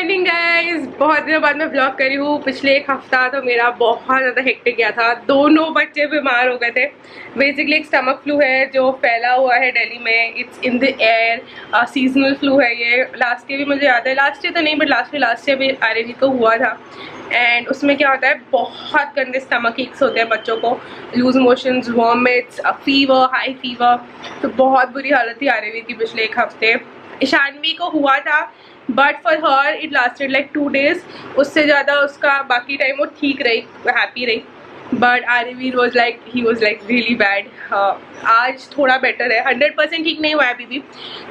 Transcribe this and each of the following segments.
Morning guys, बहुत दिनों बाद मैं ब्लॉग करी हूँ। पिछले एक हफ्ता तो मेरा बहुत ज़्यादा हेक्टिक गया था। दोनों बच्चे बीमार हो गए थे। बेसिकली एक स्टमक फ्लू है जो फैला हुआ है दिल्ली में। It's in the air, seasonal flu है ये। लास्ट ईयर भी मुझे याद है, लास्ट ईयर तो नहीं बट लास्ट ईयर भी आरवी को हुआ था। एंड उसमें क्या होता है, बहुत गंदे स्टमक एक्स होते हैं बच्चों को, loose motions, vomits, fever, high fever. तो बहुत बुरी हालत थी आरवी की पिछले एक हफ्ते। ईशानवी को हुआ था but for her it lasted like 2 days। उससे ज़्यादा उसका बाकी टाइम वो ठीक रही, हैप्पी रही। But Aarvi was like really bad. आज थोड़ा बेटर है, 100% ठीक नहीं हुआ है अभी भी।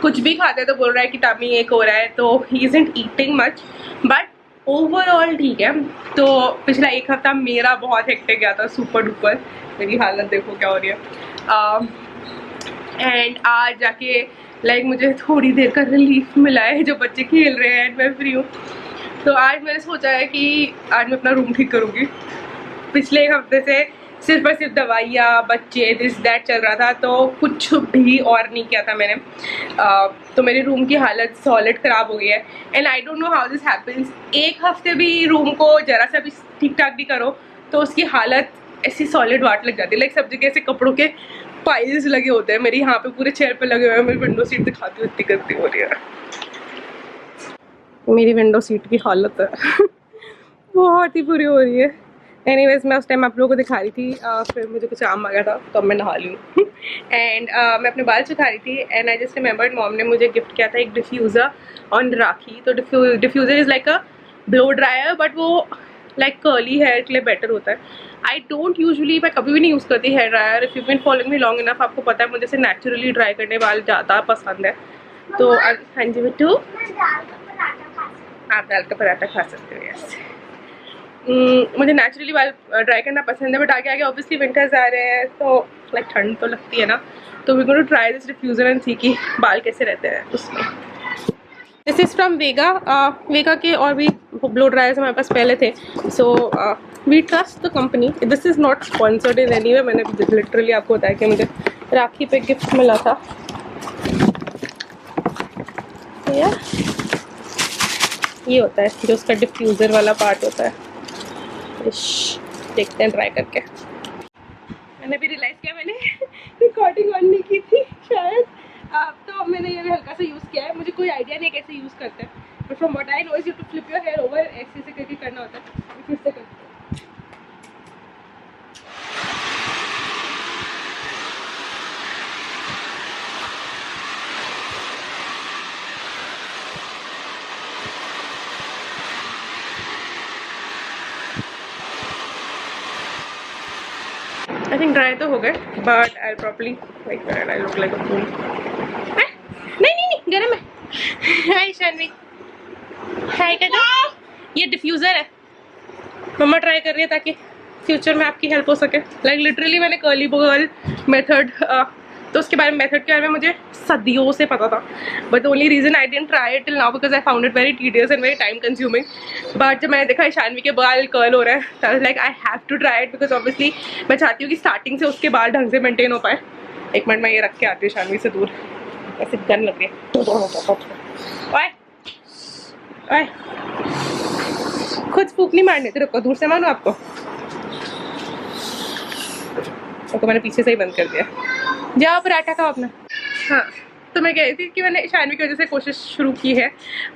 कुछ भी खाते हैं तो बोल रहा है कि टमी एक हो रहा है, तो he isn't eating much but overall ठीक है। तो पिछला एक हफ्ता मेरा बहुत हेक्टिक गया था, सुपर डुपर। मेरी हालत देखो क्या हो रही है। एंड आज जाके मुझे थोड़ी देर का रिलीफ मिला है, जो बच्चे खेल रहे हैं एंड मैं फ्री हूँ। तो आज मैंने सोचा है कि आज मैं अपना रूम ठीक करूँगी। पिछले एक हफ्ते से सिर्फ और सिर्फ दवाइयाँ, बच्चे, दिस दैट चल रहा था, तो कुछ भी और नहीं किया था मैंने। तो मेरे रूम की हालत सॉलिड ख़राब हो गई है and I don't know how this happens. एक हफ्ते भी रूम को ज़रा सा भी ठीक ठाक भी करो तो उसकी हालत ऐसी सॉलिड वाट लग जाती है। सब जगह ऐसे कपड़ों के पाइल्स लगे होते हैं। मेरी यहाँ पे पूरे चेयर पे लगे हुए हैं। मेरी विंडो सीट दिखाती हूँ, इतनी गंदी हो रही है मेरी विंडो सीट की हालत है बहुत ही बुरी हो रही है। एनीवेज, मैं उस टाइम आप लोगों को दिखा रही थी, फिर मुझे कुछ काम आ गया था तो अब मैं नहा ली हूँ एंड मैं अपने बाल सुखा रही थी and I just remembered mom ने मुझे गिफ्ट किया था एक डिफ्यूज़र ऑन राखी। तो diffuser is like a blow dryer but वो लाइक कर्ली हेयर के लिए बेटर होता है। आई डोंट यूजुअली, मैं कभी भी नहीं यूज़ करती hair dryer. If you been following me long enough, आपको पता है मुझे से नेचुरली ड्राई करने वाल ज़्यादा पसंद है। तो हाँ जी बिट्टू, आप दाल का पराठा खा सकते हो। यस, मुझे नेचुरली बाल ड्राई करना पसंद है बट आगे आगे ऑब्वियसली विंटर्स आ रहे हैं तो लाइक ठंड तो लगती है ना। तो we going to try this diffuser and see कि बाल कैसे रहते हैं उसमें। This is from Vega. Vega के और भी ब्लो ड्रायर्स हमारे पास पहले थे, so we trust the company. This is not sponsored in any way. मैंने लिटरली आपको बताया कि मुझे राखी पे गिफ्ट मिला था। यार ये होता है जो उसका डिफ्यूज़र वाला पार्ट होता है। देखते हैं ट्राई करके। मैंने भी रियलाइज़ किया मैंने रिकॉर्डिंग ऑन नहीं की थी शायद। तो मैंने ये भी हल्का सा यूज़ किया है। मुझे कोई आइडिया नहीं कैसे यूज़ करते हैं but from what I know is you to flip your hair over, ऐसे ऐसे करके करना होता है। फिर से करते हैं। आई थिंक ड्राई तो हो गए but I properly like I look like a fool. नहीं गरम है। हाय शानवी, हाय कर दो। ये डिफ्यूज़र है, मम्मा ट्राई कर रही है ताकि फ्यूचर में आपकी हेल्प हो सके। लाइक लिटरली मैंने कर्ली बर्ल मेथड, तो उसके बारे में, मेथड के बारे में मुझे सदियों से पता था but only reason I didn't try it till now because I found it very tedious and very time consuming. But जब मैंने देखा ईशानवी के बाल कर्ल हो रहे हैं तो like I have to try it because obviously मैं चाहती हूँ कि स्टार्टिंग से उसके बाल ढंग से मेंटेन हो पाए। एक मिनट मैं ये रख के आती हूँ ईशानवी से दूर, ऐसे गन लग रही है। ओए ओए, खुद फूक नहीं मारने थे, रुको दूर से मारूँ आपको। तो मैंने पीछे से ही बंद कर दिया। जाओ पराठा खाओ अपना। हाँ, तो मैं कह रही थी कि मैंने ईशानवी की वजह से कोशिश शुरू की है।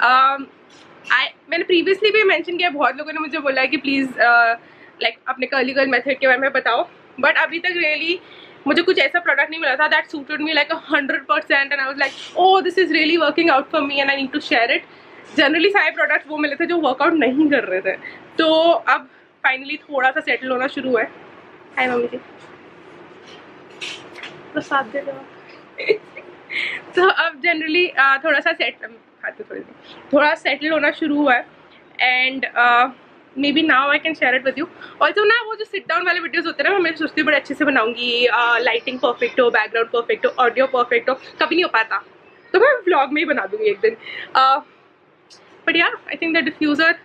मैंने प्रीवियसली भी मेंशन किया, बहुत लोगों ने मुझे बोला है कि प्लीज़ लाइक अपने कर्ली गर्ल मेथड के बारे में बताओ बट अभी तक रियली मुझे कुछ ऐसा प्रोडक्ट नहीं मिला था that suited me like 100% and I was like oh this is really working out for me and I need to share it. Generally सारे प्रोडक्ट्स वो मिले थे जो वर्कआउट नहीं कर रहे थे, तो अब फाइनली थोड़ा सा सेटल होना शुरू है। हाय मम्मी जी, प्रसाद दे दो। तो अब जनरली थोड़ा सा थोड़ा सेटल होना शुरू हुआ है and may be now I can share it with you. Also ना वो जो सिट डाउन वाले वीडियोस होते हैं ना, मैं सोचती हूँ बड़े अच्छे से बनाऊंगी, लाइटिंग परफेक्ट हो, बैकग्राउंड परफेक्ट हो, ऑडियो परफेक्ट हो। कभी नहीं हो पाता तो मैं व्लॉग में ही बना दूंगी एक दिन। बट या I think the diffuser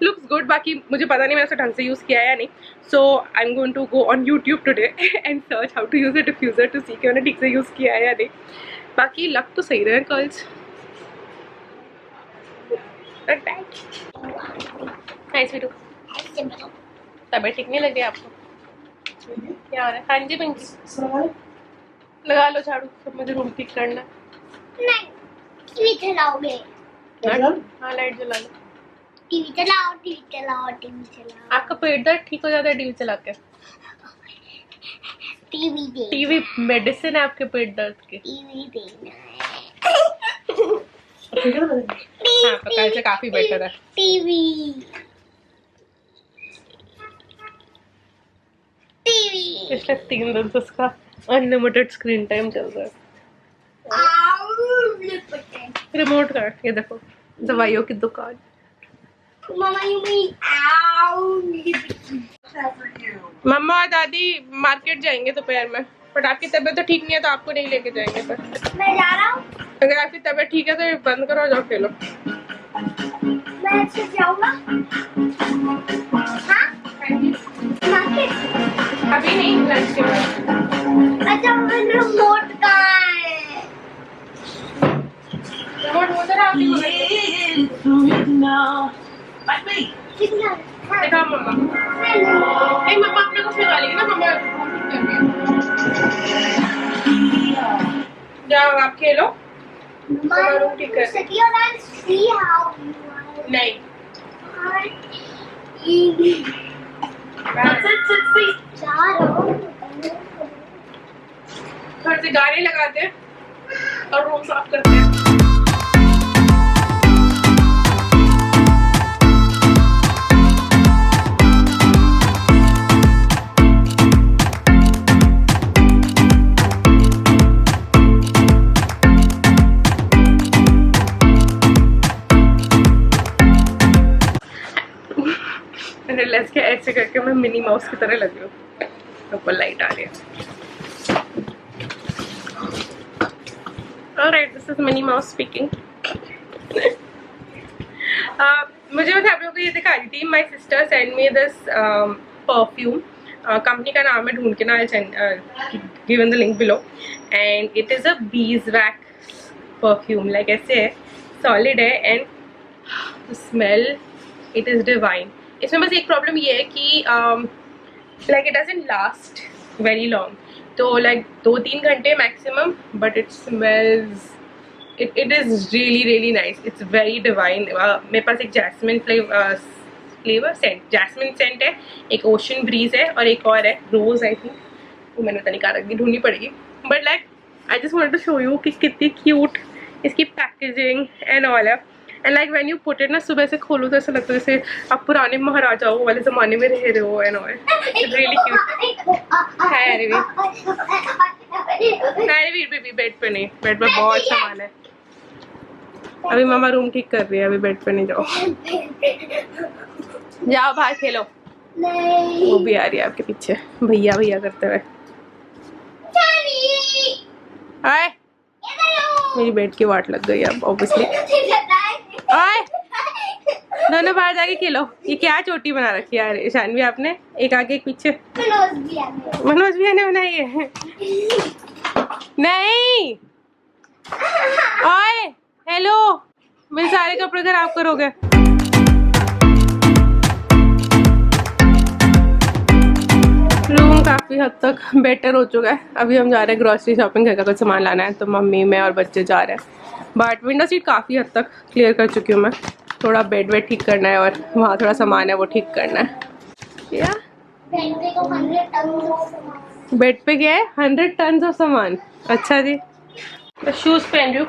looks good. बाकी मुझे पता नहीं मैंने उसे ढंग से यूज़ किया है या नहीं, so I am going to go on YouTube today and search how to use a diffuser to see कि मैंने ठीक से यूज़ किया है या नहीं। बाकी लग तो सही रहे curls. not bad. Nice video. तबीयत ठीक नहीं लग रही आपको? क्या हो रहा है? हाँ जी पिंकी, लगा लो झाड़ू, सब मुझे रूम ठीक करना। नहीं, टीवी चलाओगे? हाँ लाइट जला लो। टीवी चलाओ, टीवी चलाओ, टीवी चलाओ। आपका पेट दर्द ठीक हो जाता है टीवी चला के? टीवी दे। टीवी मेडिसिन है आपके पेट दर्द के। टीवी देना है। हाँ पता है, काफी बेटर है। TV TV. पिछले 3 दिन से उसका अनलिमिटेड स्क्रीन टाइम चल रहा है। रिमोट कर, ये देखो दवाइयों की दुकान। Mama, you mean मम्मा और दादी मार्केट जाएंगे दोपहर में, बट आपकी तबीयत तो ठीक नहीं है तो आपको नहीं लेके जाएंगे। पर मैं जा रहा हूँ। अगर आपकी तबीयत ठीक है तो बंद करो, जाओ खेलो। मैं अच्छे जाऊँगा। हाँ? मार्केट? अभी नहीं, लंच के बाद। अच्छा, रिमोट कहाँ है? रिमोट उधर है आपकी बगल में। कितना? देखा मम्मा, नहीं मम्मा अपने को सिखा लेगी ना, मम्मा जाओ आप खेलो। रूम ठीक कर नहीं, घर से गाने लगाते हैं और रूम साफ करते हैं। रिलैक्स के ऐसे करके मैं मिनी माउस की तरह लग रही हूँ। ऊपर लाइट आ रही है। Alright, this is Minnie Mouse speaking. मुझे बस आप लोगों को ये दिखा रही थी। My sister sent me this perfume. Company का नाम है ढूंढ के ना, given the link below. And it is a beeswax perfume. Like ऐसे है, solid है and the smell it is divine. इसमें बस एक प्रॉब्लम ये है कि like it doesn't last very long. तो like 2-3 घंटे maximum, but it smells it is really nice. It's very divine. मेरे पास एक jasmine flavour scent, jasmine scent है, एक ओशन ब्रीज है और एक और है रोज आई थिंक, वो मैंने तो निकाल रखी, ढूंढनी पड़ेगी। But like I just wanted to show you कि कितनी क्यूट इसकी पैकेजिंग एंड ऑल है। And like when you put it ना, सुबह से खोलो तो ऐसा लगता है जैसे आप पुराने महाराजाओं वाले ज़माने में रह रहे हो एंड ऑल। रियली क्यूट है। अरे बेबी बेड पे नहीं, बेड पे बहुत सामान है। अभी मामा रूम ठीक कर रही है, अभी बेड पे नहीं जाओ, जाओ बाहर खेलो। वो भी आ रही है आपके पीछे भैया भैया करते हुए। आए मेरी बेड की वाट लग गई अब ऑब्वियसली। आए दोनों बाहर जाके खेलो। ये क्या चोटी बना रखी है यार शानवी आपने, एक आगे एक पीछे। मनोज भैया ने बनाई है। नहीं आए हेलो, मेरे सारे कपड़े खराब करोगे। रूम काफ़ी हद तक बेटर हो चुका है। अभी हम जा रहे हैं ग्रॉसरी शॉपिंग, घर का कुछ सामान लाना है, तो मम्मी मैं और बच्चे जा रहे हैं। बट विंडो सीट काफ़ी हद तक क्लियर कर चुकी हूँ मैं। थोड़ा बेड वेड ठीक करना है और वहाँ थोड़ा सामान है वो ठीक करना है। या बेड पे क्या है 100 टन ऑफ सामान। अच्छा जी, तो शूज़ पहन रही हूँ।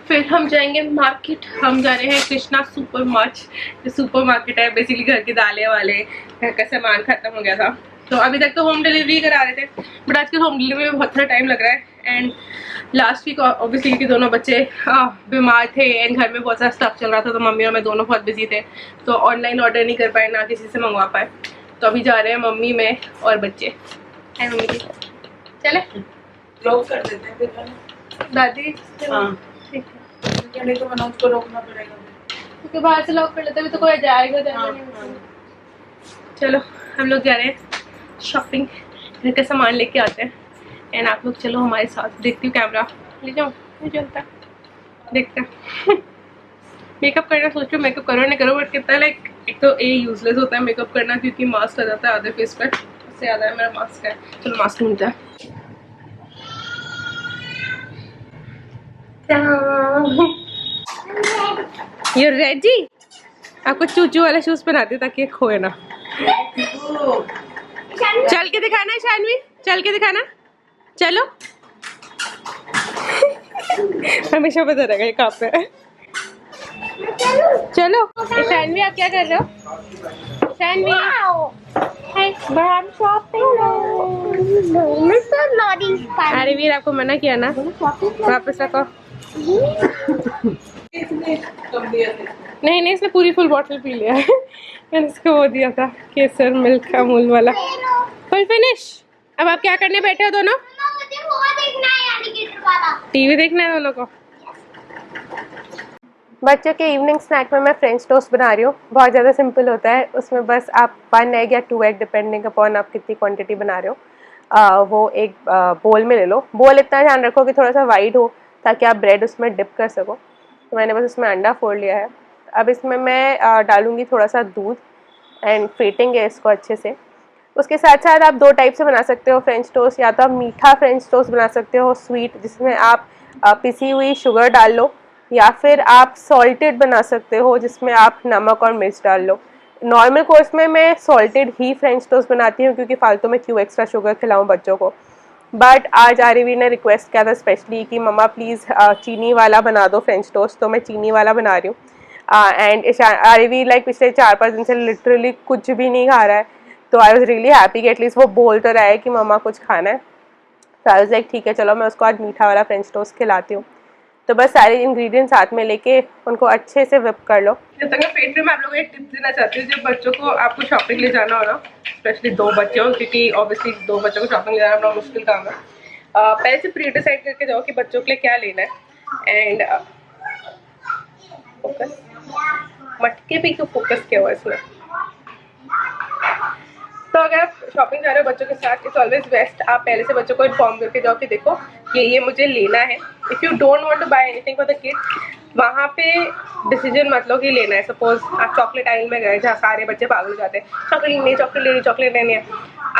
फिर हम जाएंगे मार्केट। हम जा रहे हैं कृष्णा सुपर मार्च, जो सुपर मार्केट है बेसिकली घर की दालें वाले, घर का सामान खत्म हो गया था तो अभी तक तो होम डिलीवरी करा रहे थे, बट आजकल होम डिलीवरी में बहुत सारा टाइम लग रहा है। एंड लास्ट वीक ऑब्वियसली क्योंकि दोनों बच्चे बीमार थे एंड घर में बहुत सारा स्टफ चल रहा था, तो मम्मी और मैं दोनों बहुत बिजी थे, तो ऑनलाइन ऑर्डर नहीं कर पाए, ना किसी से मंगवा पाए। तो अभी जा रहे हैं मम्मी मैं और बच्चे। है मम्मी जी, चले लोग कर देते हैं फिर दादी। हाँ ठीक है, नहीं तो मनोज को रोकना पड़ेगा क्योंकि बाहर से लॉक कर लेते तो कोई जाएगा हाँ, नहीं। चलो हम लोग जा रहे हैं शॉपिंग, घर का सामान लेके आते हैं। एंड आप लोग चलो हमारे साथ। देखती हूँ कैमरा ले जाओ, नहीं चलता, देखते हैं। मेकअप करना सोच रही हूँ, मेकअप करो नहीं करो, बट कितना लाइक एक तो ये यूजलेस होता है मेकअप करना क्योंकि मास्क आ जाता है आधे फेस पे, उससे ज़्यादा है मेरा मास्क है। चलो मास्क मिलता है। You ready? आपको चूचू वाले शूज पहनाती ताकि खोए ना। चल के दिखाना शानवी, चल के दिखाना, चलो। हमेशा पता रहेगा ये कहाँ पे है। चलो शानवी, आप क्या कर रहे हो? शानवी अरे वीर, आपको मना किया ना, वापस रखो। नहीं नहीं, इसने पूरी फुल बॉटल पी लिया है। मैंने इसको वो दिया था केसर मिल्क अमूल वाला। Full finish. अब आप क्या करने बैठे हो दोनों? टीवी देखना है दोनों को। बच्चों के इवनिंग स्नैक में मैं फ्रेंच टोस्ट बना रही हूँ। बहुत ज़्यादा सिंपल होता है, उसमें बस आप 1 एग या 2 एग डिपेंडिंग अपॉन आप कितनी क्वांटिटी बना रहे हो, वो एक बोल में ले लो। बोल इतना ध्यान रखो कि थोड़ा सा वाइड हो ताकि आप ब्रेड उसमें डिप कर सको। तो मैंने बस उसमें अंडा फोड़ लिया है। अब इसमें मैं डालूँगी थोड़ा सा दूध एंड फेंटेंगे इसको अच्छे से। उसके साथ साथ आप 2 टाइप से बना सकते हो फ्रेंच टोस्ट। या तो आप मीठा फ्रेंच टोस्ट बना सकते हो, स्वीट, जिसमें आप पिसी हुई शुगर डाल लो, या फिर आप सॉल्टेड बना सकते हो जिसमें आप नमक और मिर्च डाल लो। नॉर्मल कोर्स में मैं सॉल्टेड ही फ्रेंच टोस्ट बनाती हूँ क्योंकि फालतू में क्यों एक्स्ट्रा शुगर खिलाऊँ बच्चों को। बट आज आरवी ने रिक्वेस्ट किया था स्पेशली कि मम्मा प्लीज़ चीनी वाला बना दो फ्रेंच टोस्ट, तो मैं चीनी वाला बना रही हूँ। एंड आरवी लाइक पिछले 4-5 दिन से लिटरली कुछ भी नहीं खा रहा है, तो आई वॉज रियली हैप्पी कि एटलीस्ट वो बोल तो रहा है कि मम्मा कुछ खाना है। तो आई वॉज लाइक ठीक है चलो मैं उसको आज मीठा वाला फ्रेंच टोस्ट खिलाती हूँ। तो बस सारे इंग्रेडिएंट्स साथ में लेके उनको अच्छे से विप कर लो। जब तक मैं पेट में आप लोगों को एक टिप देना चाहती हूँ, जब बच्चों को आपको शॉपिंग ले जाना हो ना, स्पेशली 2 बच्चे हो, क्योंकि ऑब्वियसली 2 बच्चों को शॉपिंग ले जाना बड़ा मुश्किल काम है। पहले से प्री डिसाइड करके जाओ कि बच्चों के लिए क्या लेना है। एंड फोकस मटके पे क्यों फोकस किया हुआ इसमें। तो अगर आप शॉपिंग जा रहे हो बच्चों के साथ, इट्स ऑलवेज बेस्ट आप पहले से बच्चों को इन्फॉर्म करके जाओ कि देखो ये मुझे लेना है। If you don't want to buy anything for the kid, वहाँ पे डिसीजन मत लो कि लेना है। सपोज आप चॉकलेट आइल में गए जहाँ सारे बच्चे पागल हो जाते हैं, चॉकलेट नहीं, चॉकलेट लेनी, चॉकलेट लेनी है।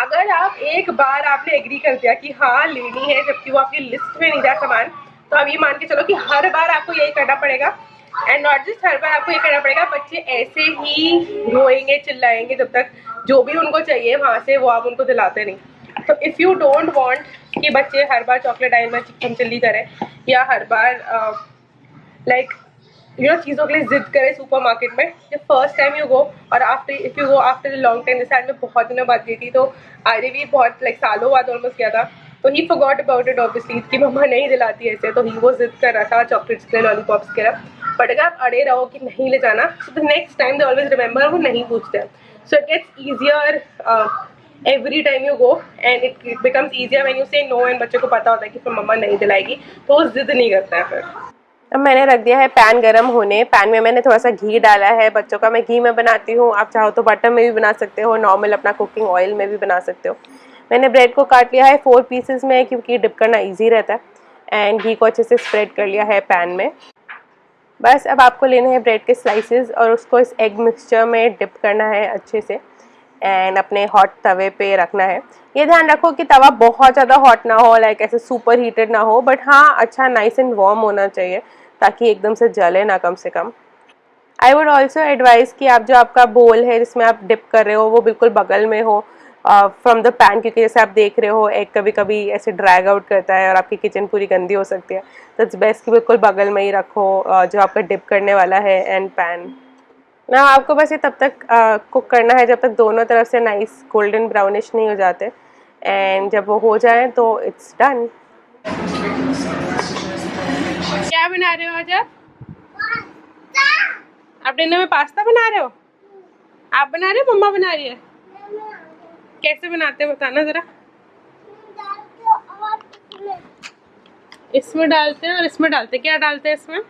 अगर आप एक बार आपने एग्री कर दिया कि हाँ लेनी है, जबकि वो आपकी लिस्ट में नहीं जा सामान, तो आप ये मान के चलो कि हर बार आपको यही करना पड़ेगा। एंड नॉट जस्ट हर बार आपको ये करना पड़ेगा, बच्चे ऐसे ही रोएंगे चिल्लाएंगे जब तक जो भी उनको चाहिए वहाँ से वो आप उनको दिलाते नहीं। तो इफ़ यू डोंट वांट कि बच्चे हर बार चॉकलेट आइल में चिकन चिल्ली करें, या हर बार लाइक चीज़ों के लिए जिद करें सुपरमार्केट में, जब फर्स्ट टाइम यू गो और after if you go after long time, जैसे आज मैं बहुत दिनों बाद गई थी, तो आर्य भी बहुत लाइक सालों बाद ऑलमोस्ट किया था, तो ही फॉरगॉट अबाउट इट ऑब्वियसली कि मम्मा नहीं दिलाती ऐसे, तो ही वो जिद कर रहा था चॉकलेट्स के लिए, लॉलीपॉप्स के लिए। बट अगर आप अड़े रहो कि नहीं ले जाना, तो the next time they always remember, वो नहीं पूछते हैं। So it gets easier every time you go and it becomes easier when you say no, and बच्चे को पता होता है कि फिर मम्मा नहीं दिलाएगी, तो वो जिद नहीं करता है फिर। अब मैंने रख दिया है पैन गरम होने। पैन में मैंने थोड़ा सा घी डाला है। बच्चों का मैं घी में बनाती हूँ, आप चाहो तो बटर में भी बना सकते हो, नॉर्मल अपना कुकिंग ऑयल में भी बना सकते हो। मैंने ब्रेड को काट लिया है 4 पीसेस में क्योंकि डिप करना ईजी रहता है, एंड घी को अच्छे से स्प्रेड कर लिया है पैन में। बस अब आपको लेने हैं ब्रेड के स्लाइसेस और उसको इस एग मिक्सचर में डिप करना है अच्छे से, एंड अपने हॉट तवे पे रखना है। ये ध्यान रखो कि तवा बहुत ज़्यादा हॉट ना हो, लाइक ऐसे सुपर हीटेड ना हो, बट हाँ अच्छा नाइस एंड वार्म होना चाहिए ताकि एकदम से जले ना कम से कम। आई वुड ऑल्सो एडवाइज़ कि आप जो आपका बोल है जिसमें आप डिप कर रहे हो वो बिल्कुल बगल में हो फ्रॉम द पैन, क्योंकि जैसे आप देख रहे हो एग कभी कभी ऐसे ड्रैग आउट करता है और आपकी किचन पूरी गंदी हो सकती है। तो इट्स बेस्ट कि बिल्कुल बगल में ही रखो जो आपका डिप करने वाला है एंड पैन ना। आपको बस ये तब तक कुक करना है जब तक दोनों तरफ से नाइस गोल्डन ब्राउनिश नहीं हो जाते, एंड जब वो हो जाए तो इट्स डन। क्या बना रहे हो आज आप डिनर में? पास्ता बना रहे हो? आप बना रहे हो, मम्मा बना रही है? कैसे बनाते हैं बताना जरा। इसमें डालते हैं और इसमें डालते हैं। क्या डालते हैं इसमें?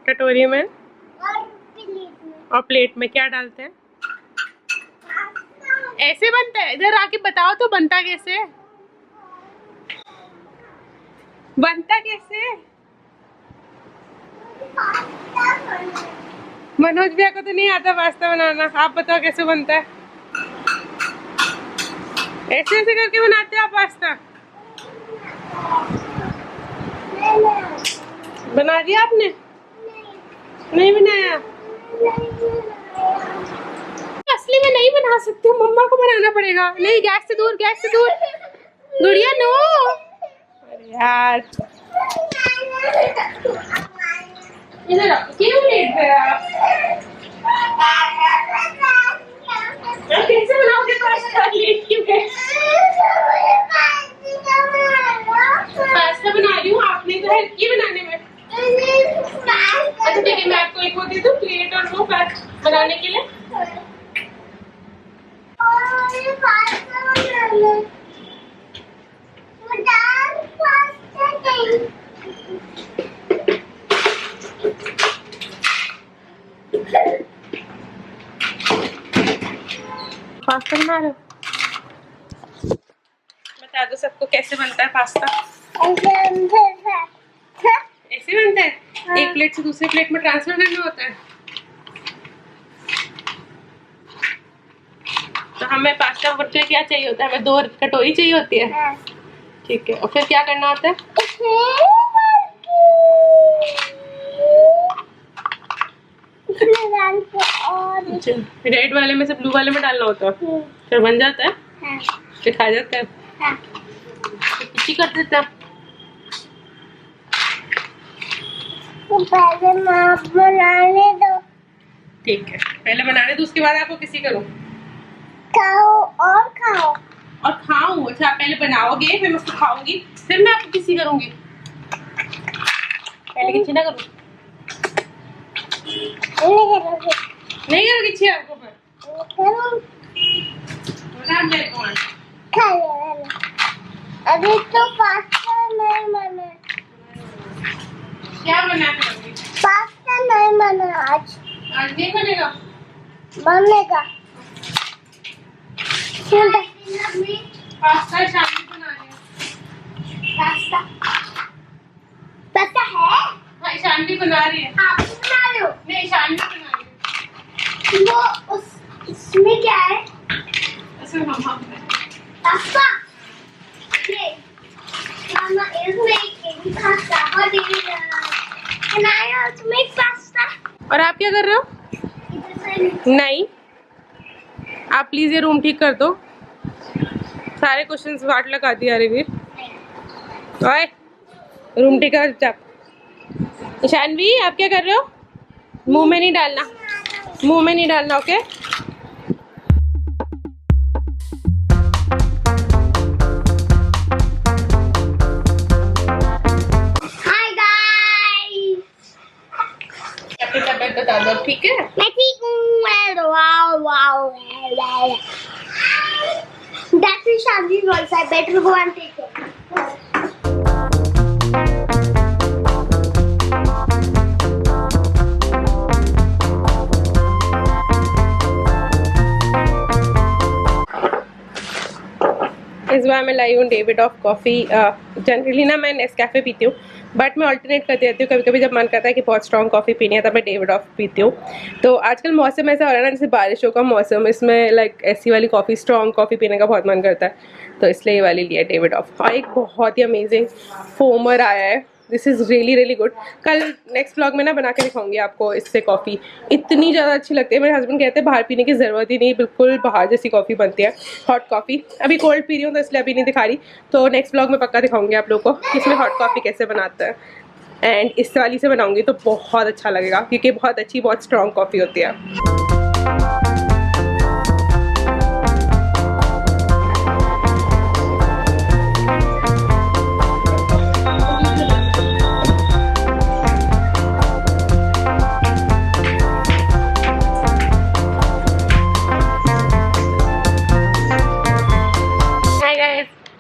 कटोरी में और प्लेट में क्या डालते हैं? ऐसे बनता है? इधर आके बताओ तो बनता कैसे? बनता कैसे? मनोज भैया को तो नहीं आता पास्ता बनाना, आप बताओ कैसे बनता है? ऐसे ऐसे करके बनाते हो आप पास्ता? बना दिया आपने? नहीं बनाया? असली में नहीं बना सकते, मम्मा को बनाना पड़ेगा। नहीं, गैस से दूर, गैस से दूर। गुड़िया नो। अरे यार, इधर आओ। क्यों लेट गए आप? कैसे बनाओगे पास्ता? लेट क्यों गए? पास्ता बना रही हूँ, आपने तो हेल्प की बनाने में। अच्छा ठीक है, मैं आपको एक वो दे दूँ, प्लेट और वो पैक बनाने के लिए। पास्ता बना रहे हो? बता दो सबको कैसे बनता है पास्ता। ऐसे बनता है? हाँ। एक प्लेट से दूसरे प्लेट में ट्रांसफर करना होता है। तो हमें पास्ता बच्चे क्या चाहिए होता है? हमें 2 कटोरी चाहिए होती है। ठीक है, और फिर क्या करना होता है? रेड वाले में से ब्लू वाले में डालना होता है, फिर बन जाता है, फिर खा जाता है, फिर किसी कर देता है। पहले माँ बनाने दो। ठीक है, पहले बनाने दो, उसके बाद आपको किसी करूँ। खाओ और खाओ और खाऊं? अच्छा, आप पहले बनाओगे, फिर मैं उसको खाऊंगी, फिर मैं आपको किसी करूंगी। पहले किसी ना करूँ? नहीं करोगे किसी आपको? फिर बना मेरे को। खा ले। अभी तो पास्ता नहीं बना। क्या बना करोगे? पास्ता नहीं बना आज। आज नहीं बनेगा? बनेगा। पास्ता शाम में बना रहे हैं। पास्ता पास्ता है? हाँ, शानवी बना रही है। आप बना रहे हो? नहीं, शानवी बना रही है। वो उसमें क्या है? उसमें मम्मा पास्ता। ये मामा इसमें एक पास्ता और ये and I also make pasta. और आप क्या कर रहे हो? नहीं, आप प्लीज ये रूम ठीक कर दो। सारे क्वेश्चंस वाट लगा दिया रणवीर। ओए, रूम ठीक कर चुपचाप। शानवी, आप क्या कर रहे हो? मुंह में नहीं डालना, मुंह में नहीं डालना, ओके? Hi guys. अपनी तबीयत बता दो, ठीक है? मैं ठीक हूँ। Wow, wow. That's the Shandi's voice. I better go and take it. इस बार मैं लाई हूँ डेविड ऑफ कॉफ़ी। जनरली ना मैं नेस्कैफे पीती हूँ, बट मैं अल्टरनेट करती रहती हूँ। कभी कभी जब मन करता है कि बहुत स्ट्रॉन्ग कॉफ़ी पीनी है, तब मैं डेविड ऑफ पीती हूँ। तो आजकल मौसम ऐसा हो रहा है ना, जैसे बारिशों का मौसम, इसमें लाइक ऐसी वाली कॉफ़ी, स्ट्रॉन्ग कॉफ़ी पीने का बहुत मन करता है, तो इसलिए ये वाली लिया डेविड ऑफ। और एक बहुत ही अमेजिंग फोमर आया है, this is really really good. कल नेक्स्ट व्लॉग में ना बना के दिखाऊंगी आपको इससे कॉफ़ी। इतनी ज़्यादा अच्छी लगती है, मेरे हस्बैंड कहते हैं बाहर पीने की ज़रूरत ही नहीं, बिल्कुल बाहर जैसी कॉफ़ी बनती है, हॉट कॉफ़ी। अभी कोल्ड पी रही हूँ तो इसलिए अभी नहीं दिखा रही, तो नेक्स्ट व्लॉग में पक्का दिखाऊंगी आप लोगों को कि इसमें हॉट कॉफ़ी कैसे बनाता है। एंड इस वाली से बनाऊंगी तो बहुत अच्छा लगेगा, क्योंकि बहुत अच्छी, बहुत स्ट्रॉन्ग कॉफ़ी होती है।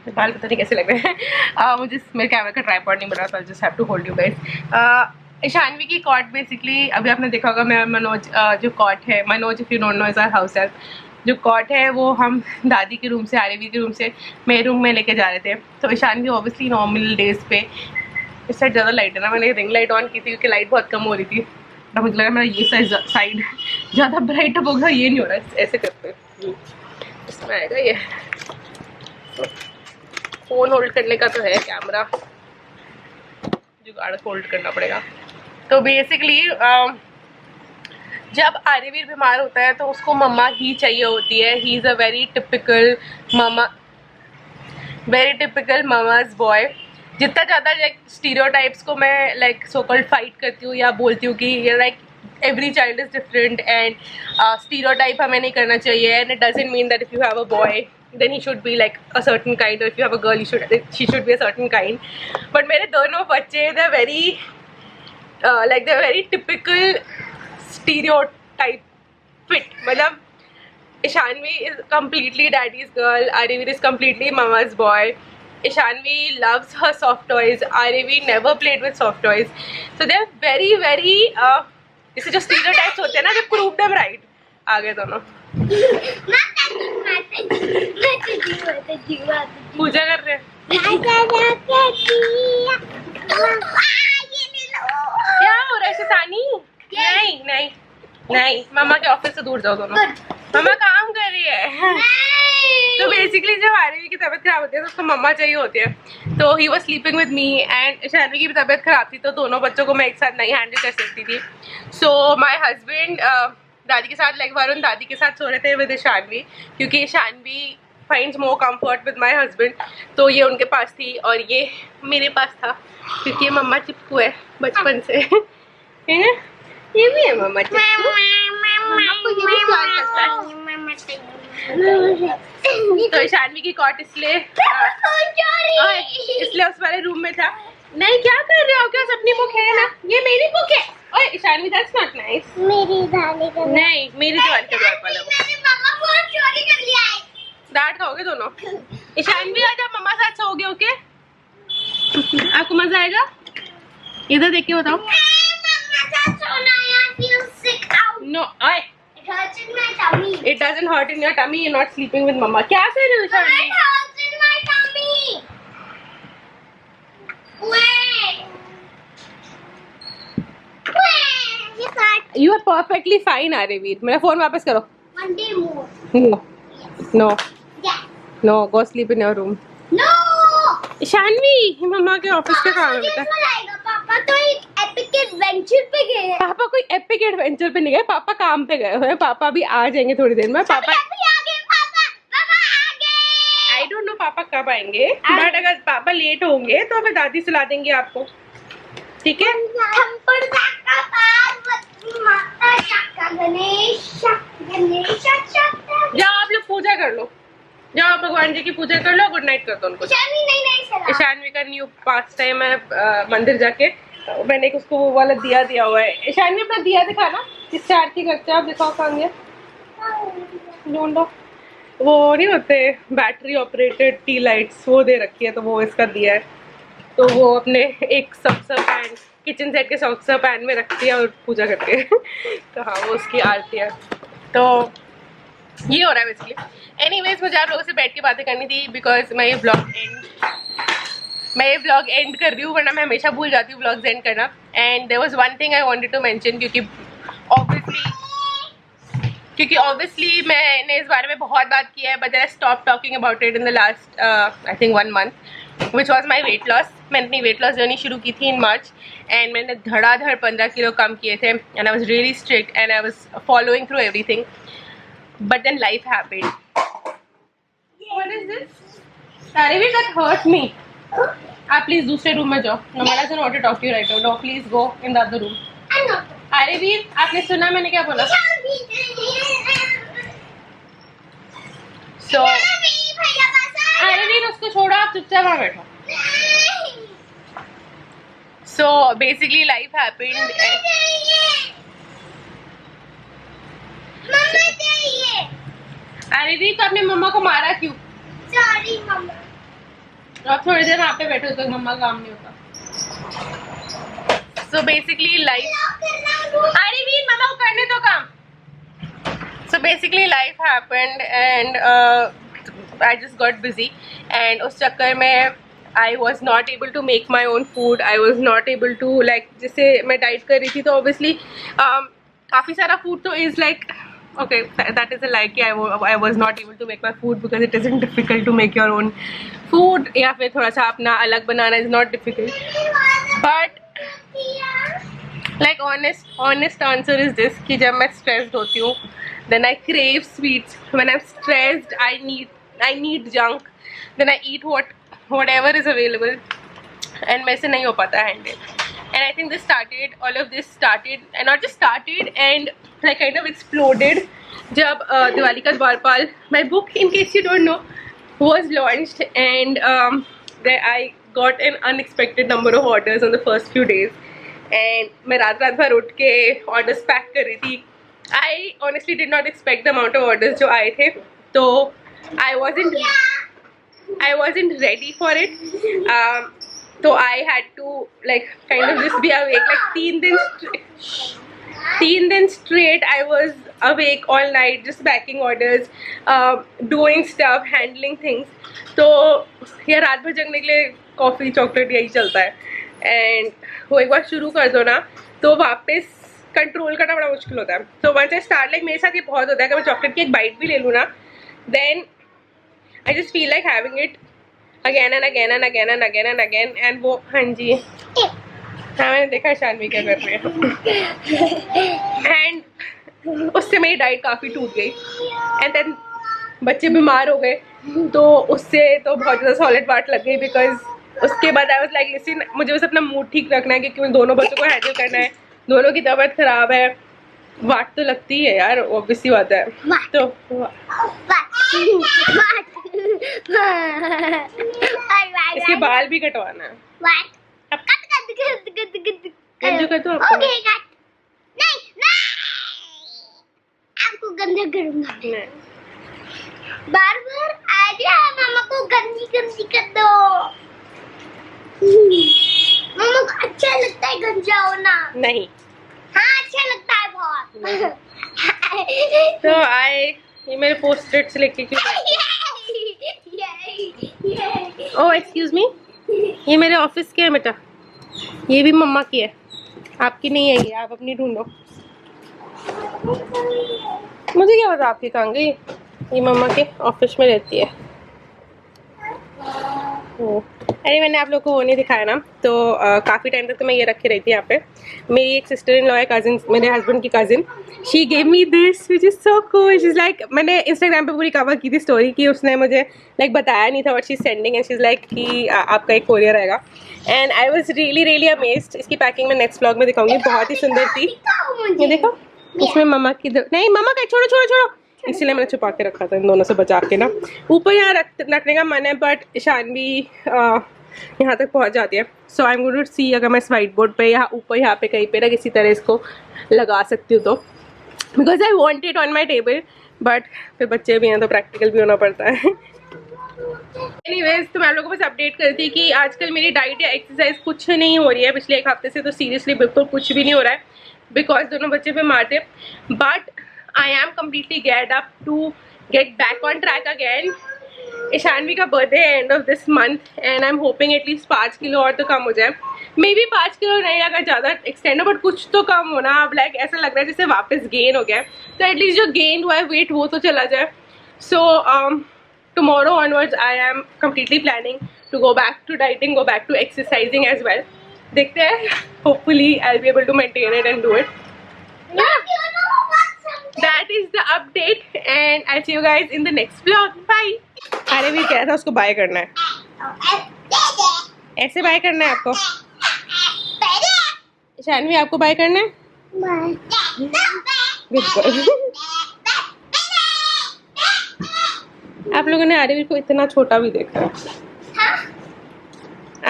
बाल पता नहीं कैसे लग रहे हैं। मुझे मेरे कैमरा का ट्राइपॉड नहीं बना, तो just have to hold you guys. Shanvi की कॉट बेसिकली अभी आपने देखा होगा, मैं मनोज जो कॉट है, Manoj if you don't know is our house help, जो कॉट है वो हम दादी के रूम से, आरवी के रूम से मेरे रूम में लेके जा रहे थे। तो ईशानवी ऑब्वियसली नॉर्मल डेज पे इस साइड ज़्यादा लाइट है ना, मैंने रिंग लाइट ऑन की थी क्योंकि लाइट बहुत कम हो रही थी। अब मुझे लगा मेरा ये साइड ज़्यादा ब्राइट होगा, ये नहीं हो रहा है, ऐसे करते इसमें आएगा ये। फ़ोन होल्ड करने का तो है, कैमरा जुगाड़ होल्ड करना पड़ेगा। तो बेसिकली जब आर्यवीर बीमार होता है तो उसको मम्मा ही चाहिए होती है। He is a very typical mama's boy. जितना ज़्यादा लाइक स्टीरियोटाइप्स को मैं लाइक सो कॉल्ड फाइट करती हूँ या बोलती हूँ कि like every child is different and stereotype हमें नहीं करना चाहिए, and it doesn't mean that if you have a boy then he should be like a certain kind, or if you have a girl she should be a certain kind. But मेरे दोनों बच्चे they're very they're very typical stereotype fit. मतलब Ishanvi is completely daddy's girl, Aryavir is completely mama's boy. Ishanvi loves her soft toys, Aryavir never played with soft toys. So they're very जैसे जो stereotypes होते हैं ना, they prove them right. आगे दोनों पूजा कर रहे हैं। क्या हो रहा है शैतानी? नहीं, मामा के ऑफिस से दूर जाओ दोनों। मामा काम कर रही है। तो बेसिकली जब आरवी की तबीयत खराब होती है तो उसको मम्मा चाहिए होती है। तो he was sleeping with me and Shanvi की भी तबीयत खराब थी, तो दोनों बच्चों को मैं एक साथ नहीं हैंडल कर सकती थी। सो माई हस्बैंड दादी के साथ लाइक वरुण दादी के साथ सो रहे थे विद शानवी, क्योंकि Shanvi finds more comfort with my husband. तो ये उनके पास थी और ये मेरे पास था, क्योंकि ये मम्मा चिपकू है बचपन से। ये भी है मम्मा चिपकू। तो शानवी की कॉट इसलिए उस वाले रूम में था। नहीं, क्या कर रहे हो? क्या अपनी बुक है ना? ये मेरी बुक है। ओए शानवी, दैट्स नॉट नाइस। मेरी दादी का नहीं, मेरी दीवार के द्वार वाला वो। मम्मा फोन चोरी कर लिया है। डांट खाओगे दोनों। ईशानवी आज आप मम्मा साथ सोओगे, ओके? आपको मजा आएगा? इधर देख के बताओ। मम्मा साथ सोना है, I feel sick out. No, ओए। It hurts in my tummy. It doesn't hurt in your tummy. You're not sleeping with mama. क्या कर रहे हो Ishanvi? It hurts in my tummy. Wait. ये hurt. You are perfectly fine, Aryaveer. मेरा phone वापस करो। One day more. No, no, Yes. no. Go sleep in your room. No. Ishanvi, मम्मा के office का काम है मुझे बेटा। इसमें लाएगा। पापा तो एक एपिक एडवेंचर पे गए हैं। पापा कोई एपिक एडवेंचर पे नहीं गए, पापा काम पे गए हुए हैं। पापा भी आ जाएंगे थोड़ी देर में। पापा अभी आ गए पापा। पापा आ गए। आई डोंट नो पापा कब आएंगे, बट अगर पापा लेट होंगे तो फिर दादी सुला देंगे आपको, ठीक है? थप्पड़ का पार्वती माता शक्का गणेश जाओ आप लोग पूजा कर लो, जाओ भगवान जी की पूजा कर लो, गुड नाइट कर दो उनको। शानवी नहीं चला। ईशानवी का न्यू पास टाइम है मंदिर जाके। मैंने उसको वो वाला दिया हुआ है। ईशानवी अपना दिया दिखाना, किससे आरती करते हो आप, दिखाओ कहाँ गया, ढूंढो। वो नहीं होते बैटरी ऑपरेटेड टी लाइट्स, वो दे रखी है, तो वो इसका दिया है। तो वो अपने एक सक्सर पैन, किचन सेट के सक्सर पैन में रखती है और पूजा करती है। तो हाँ, वो उसकी आरती है। तो ये हो रहा है बेसिकली। एनीवेज, मुझे आप लोगों से बैठ के बातें करनी थी बिकॉज मैं ये व्लॉग एंड कर रही हूँ, वरना मैं हमेशा भूल जाती हूँ व्लॉग्स एंड करना। And there was one thing I wanted to mention, क्योंकि ऑब्वियसली मैंने इस बारे में बहुत बात की है, but I stop talking about it in the last I think 1 month, which was my weight loss. मैंने अपनी वेट लॉस जर्नी शुरू की थी इन मार्च, एंड मैंने धड़ाधड़ 15 किलो कम किए थे, and I was really strict and I was following through everything, but then life happened. What is this? Aryavir, that hurt me. आप प्लीज दूसरे रूम में जाओ। Namala doesn't want to talk to you right now. No, please go in the other room. Aryaveer, आपने सुना मैंने क्या बोला? So, Aryaveer, उसको छोड़ो, आप चुपचाप वहाँ बैठो। So basically life happened. Aryaveer, तो आपने मम्मा को मारा क्यों? सॉरी मम्मा। आप थोड़ी देर वहाँ पे बैठो तो मम्मा काम नहीं होता। So basically life, आर्यवीर, मम्मा को करने दो काम। So basically life happened and I just got busy, and उस चक्कर में I was not able to make my own food. I was not able to like, जैसे मैं डाइट कर रही थी तो obviously काफ़ी सारा फूड तो is like, okay, that is a lie कि I was not able to make my food because it isn't difficult to make your own food, या फिर थोड़ा सा अपना अलग बनाना is not difficult, but like honest answer is this कि जब मैं stressed होती हूँ then I crave sweets. When I'm stressed I need junk, then I eat whatever is available, and मेरे से नहीं हो पाता handle. And I think all of this started and not just started and like kind of exploded जब दिवाली का द्वारपाल, my book, in case you don't know, was launched, and I got an unexpected number of orders on the first few days, and मैं रात भर उठ के orders pack कर रही थी. I honestly did not expect the amount of orders जो आए थे, तो I wasn't ready for it. So I had to like kind of just be awake like 3 दिन straight. I was awake all night just packing orders, doing stuff, handling things. तो यार रात भर जगने के लिए कॉफ़ी चॉकलेट यही चलता है, एंड वो एक बार शुरू कर दो ना तो वापस कंट्रोल करना बड़ा मुश्किल होता है. तो वंस आई स्टार्ट, लाइक मेरे साथ ये बहुत होता है कि मैं चॉकलेट की एक बाइट भी ले लूँ ना, then I just feel like having it again and again and again and again and again. And वो, हाँ जी, हाँ मैंने देखा शानवी क्या कर रही है. एंड उससे मेरी डाइट काफ़ी टूट गई, एंड देन बच्चे बीमार हो गए तो उससे तो बहुत ज़्यादा सॉलिड वाट लग गई, बिकॉज उसके बाद आई वाज लाइक लिसन, मुझे बस अपना मूड ठीक रखना है क्योंकि दोनों बच्चों को हैंडल करना है, दोनों की तबीयत ख़राब है, वाट तो लगती है यार, ऑब्वियस सी बात है. तो इसके बाल भी कटवाना है. कर दो आपको गंदा करूंगा. बार आ गया, मामा को गंदी कर दो. मामा को अच्छा लगता है गंजा होना. नहीं, हाँ अच्छा लगता है बहुत. तो ये मेरे पोस्ट-इट्स लेके क्यों? ओह एक्सक्यूज मी, ये मेरे ऑफिस के है बेटा, ये भी मम्मा की है, आपकी नहीं है ये, आप अपनी ढूंढो. मुझे क्या पता आपकी कहाँ गई, ये मम्मा के ऑफिस में रहती है. अरे मैंने आप लोग को वो नहीं दिखाया ना, तो काफ़ी टाइम तक तो मैं ये रखे रही थी यहाँ पे. मेरी एक सिस्टर इन लॉ है, कजिन, मेरे हस्बैंड की cousin, she gave me this which is so cool. She is like, मैंने इंस्टाग्राम पे पूरी कवर की थी स्टोरी की, उसने मुझे लाइक बताया नहीं था what she is sending, and she is like कि आपका एक कोरियर आएगा, and I was really amazed. इसकी पैकिंग मैं नेक्स्ट व्लॉग में दिखाऊंगी, बहुत ही सुंदर थी. ये देखो, इसमें मम्मा की नहीं, मम्मा का छोड़ो, इसलिए मैंने छुपा के रखा था इन दोनों से बचा के ना. ऊपर यहाँ रखने का मन है, बट शानवी यहाँ तक पहुँच जाती है. सो आई एम गोइंग टू सी अगर मैं इस वाइट बोर्ड पे यहाँ ऊपर यहाँ पे कहीं पे ना किसी तरह इसको लगा सकती हूँ, तो because I want it on my table, but फिर बच्चे भी हैं तो प्रैक्टिकल भी होना पड़ता है. एनीवेज, तो मैं आप लोगों को बस अपडेट करती कि आजकल मेरी डाइट या एक्सरसाइज कुछ नहीं हो रही है. पिछले एक हफ्ते से तो सीरियसली बिल्कुल कुछ भी नहीं हो रहा है, बिकॉज दोनों बच्चे बीमार थे. But I am completely geared up to get back on track again. Ishanvi का बर्थडे है end of this month, and I am hoping at least 5 kilo और तो कम हो जाए. मे बी 5 किलो नहीं, अगर ज़्यादा एक्सटेंड हो, बट कुछ तो कम होना. अब लाइक ऐसा लग रहा है जैसे वापस गेन हो गया, तो एटलीस्ट जो गेन हुआ है वेट वो तो चला जाए. So tomorrow onwards I am completely planning to go back to dieting, go back to exercising as well. देखते हैं, hopefully I will be able to maintain it and do it. That is the update, and I'll see you guys in the next vlog. Bye. अरे भी कह रहा था उसको bye करना है, ऐसे बाय करना है आपको. शानवी आपको बाय करना है. आप लोगों ने आरवी को इतना छोटा भी देखा है.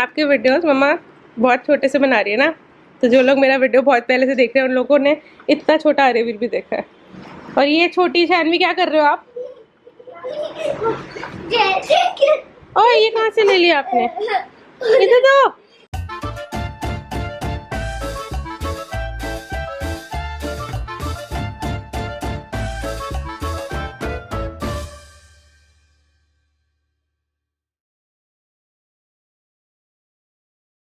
आपके वीडियोस मम्मा बहुत छोटे से बना रही है ना, तो जो लोग मेरा वीडियो बहुत पहले से देख रहे हैं उन लोगों ने इतना छोटा आरवी भी देखा है. और ये छोटी शानवी क्या कर रहे हो आप? ओह ये कहाँ से ले लिया आपने? इधर दो.